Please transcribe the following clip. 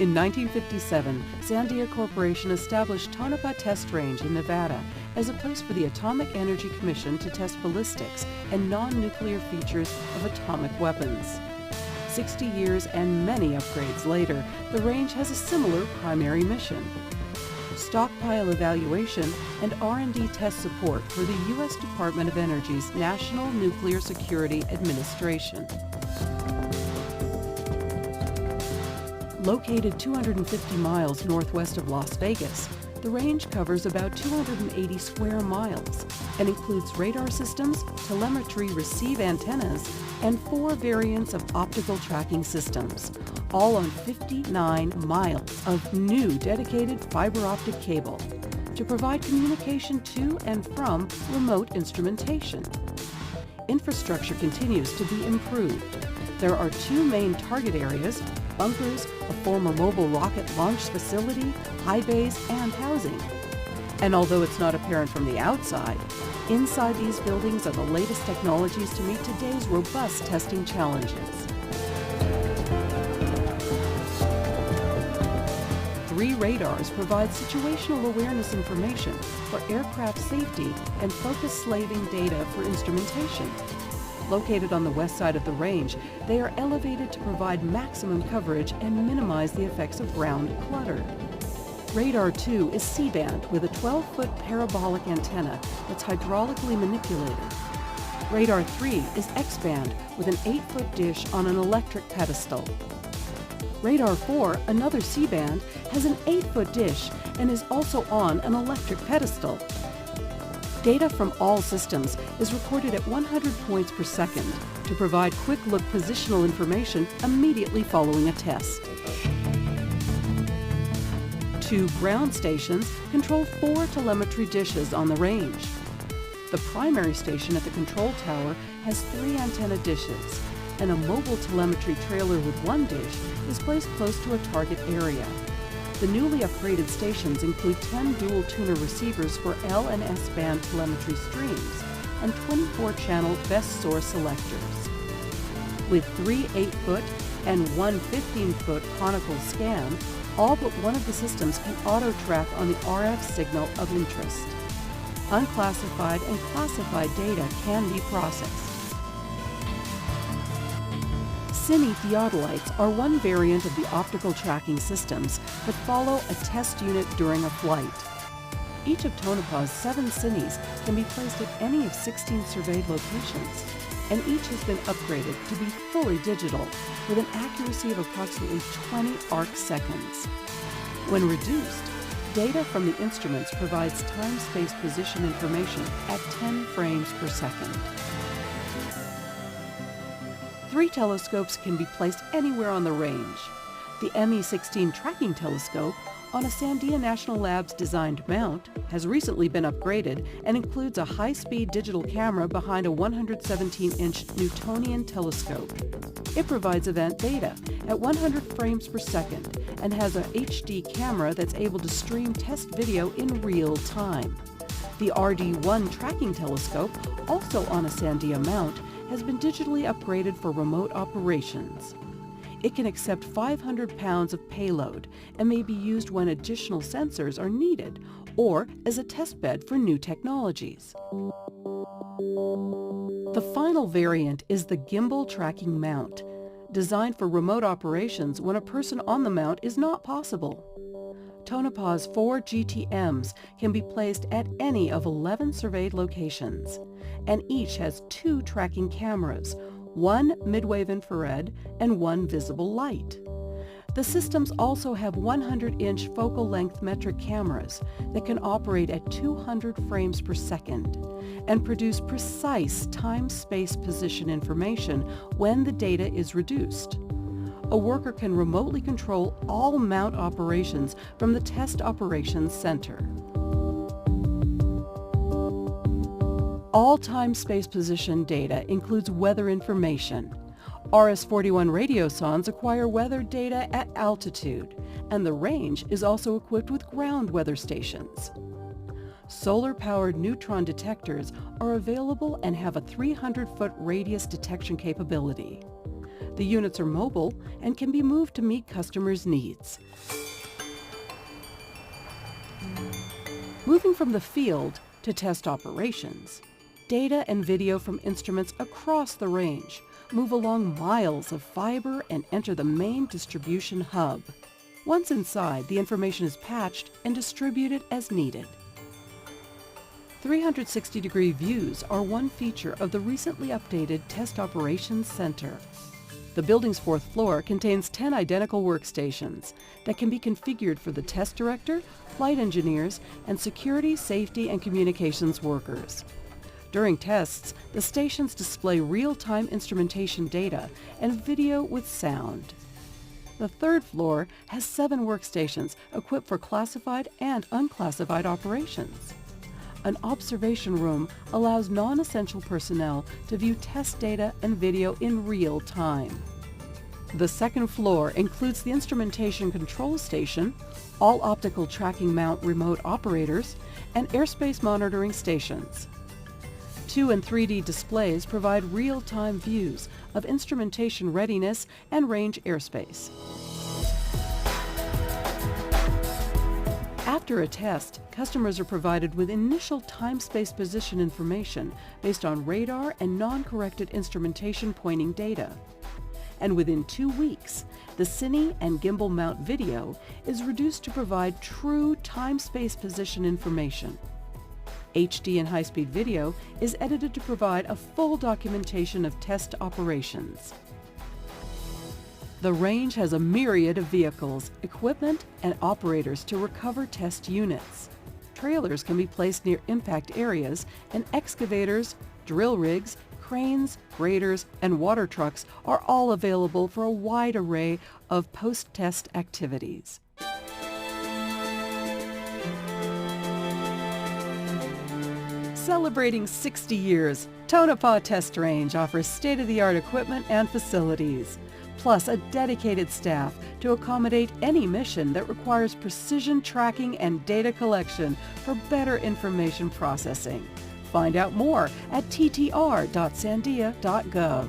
In 1957, Sandia Corporation established Tonopah Test Range in Nevada as a place for the Atomic Energy Commission to test ballistics and non-nuclear features of atomic weapons. 60 years and many upgrades later, the range has a similar primary mission: stockpile evaluation and R&D test support for the U.S. Department of Energy's National Nuclear Security Administration. Located 250 miles northwest of Las Vegas, the range covers about 280 square miles and includes radar systems, telemetry receive antennas, and 4 variants of optical tracking systems, all on 59 miles of new dedicated fiber optic cable to provide communication to and from remote instrumentation. Infrastructure continues to be improved. There are 2 main target areas: bunkers, a former mobile rocket launch facility, high bays, and housing. And although it's not apparent from the outside, inside these buildings are the latest technologies to meet today's robust testing challenges. 3 radars provide situational awareness information for aircraft safety and focus slaving data for instrumentation. Located on the west side of the range, they are elevated to provide maximum coverage and minimize the effects of ground clutter. Radar 2 is C-band with a 12-foot parabolic antenna that's hydraulically manipulated. Radar 3 is X-band with an 8-foot dish on an electric pedestal. Radar 4, another C-band, has an 8-foot dish and is also on an electric pedestal. Data from all systems is recorded at 100 points per second to provide quick-look positional information immediately following a test. 2 ground stations control 4 telemetry dishes on the range. The primary station at the control tower has 3 antenna dishes, and a mobile telemetry trailer with 1 dish is placed close to a target area. The newly upgraded stations include 10 dual tuner receivers for L and S band telemetry streams and 24-channel best source selectors. With 3 8-foot and 1 15-foot conical scan, all but one of the systems can auto-track on the RF signal of interest. Unclassified and classified data can be processed. Cine theodolites are one variant of the optical tracking systems that follow a test unit during a flight. Each of Tonopah's 7 cines can be placed at any of 16 surveyed locations, and each has been upgraded to be fully digital with an accuracy of approximately 20 arc seconds. When reduced, data from the instruments provides time-space position information at 10 frames per second. 3 telescopes can be placed anywhere on the range. The ME-16 tracking telescope, on a Sandia National Labs designed mount, has recently been upgraded and includes a high-speed digital camera behind a 117-inch Newtonian telescope. It provides event data at 100 frames per second and has a HD camera that's able to stream test video in real time. The RD-1 tracking telescope, also on a Sandia mount, has been digitally upgraded for remote operations. It can accept 500 pounds of payload and may be used when additional sensors are needed or as a testbed for new technologies. The final variant is the gimbal tracking mount, designed for remote operations when a person on the mount is not possible. Tonopah's 4 GTMs can be placed at any of 11 surveyed locations, and each has 2 tracking cameras, 1 midwave infrared and 1 visible light. The systems also have 100-inch focal length metric cameras that can operate at 200 frames per second and produce precise time-space position information when the data is reduced. A worker can remotely control all mount operations from the Test Operations Center. All time-space position data includes weather information. RS-41 radiosondes acquire weather data at altitude, and the range is also equipped with ground weather stations. Solar-powered neutron detectors are available and have a 300-foot radius detection capability. The units are mobile and can be moved to meet customers' needs. Moving from the field to test operations, data and video from instruments across the range move along miles of fiber and enter the main distribution hub. Once inside, the information is patched and distributed as needed. 360-degree views are one feature of the recently updated Test Operations Center. The building's fourth floor contains 10 identical workstations that can be configured for the test director, flight engineers, and security, safety, and communications workers. During tests, the stations display real-time instrumentation data and video with sound. The third floor has 7 workstations equipped for classified and unclassified operations. An observation room allows non-essential personnel to view test data and video in real time. The second floor includes the instrumentation control station, all optical tracking mount remote operators, and airspace monitoring stations. 2 and 3D displays provide real-time views of instrumentation readiness and range airspace. After a test, customers are provided with initial time-space position information based on radar and non-corrected instrumentation pointing data. And within 2 weeks, the cine and gimbal mount video is reduced to provide true time-space position information. HD and high-speed video is edited to provide a full documentation of test operations. The range has a myriad of vehicles, equipment, and operators to recover test units. Trailers can be placed near impact areas, and excavators, drill rigs, cranes, graders, and water trucks are all available for a wide array of post-test activities. Celebrating 60 years, Tonopah Test Range offers state-of-the-art equipment and facilities, plus a dedicated staff to accommodate any mission that requires precision tracking and data collection for better information processing. Find out more at ttr.sandia.gov.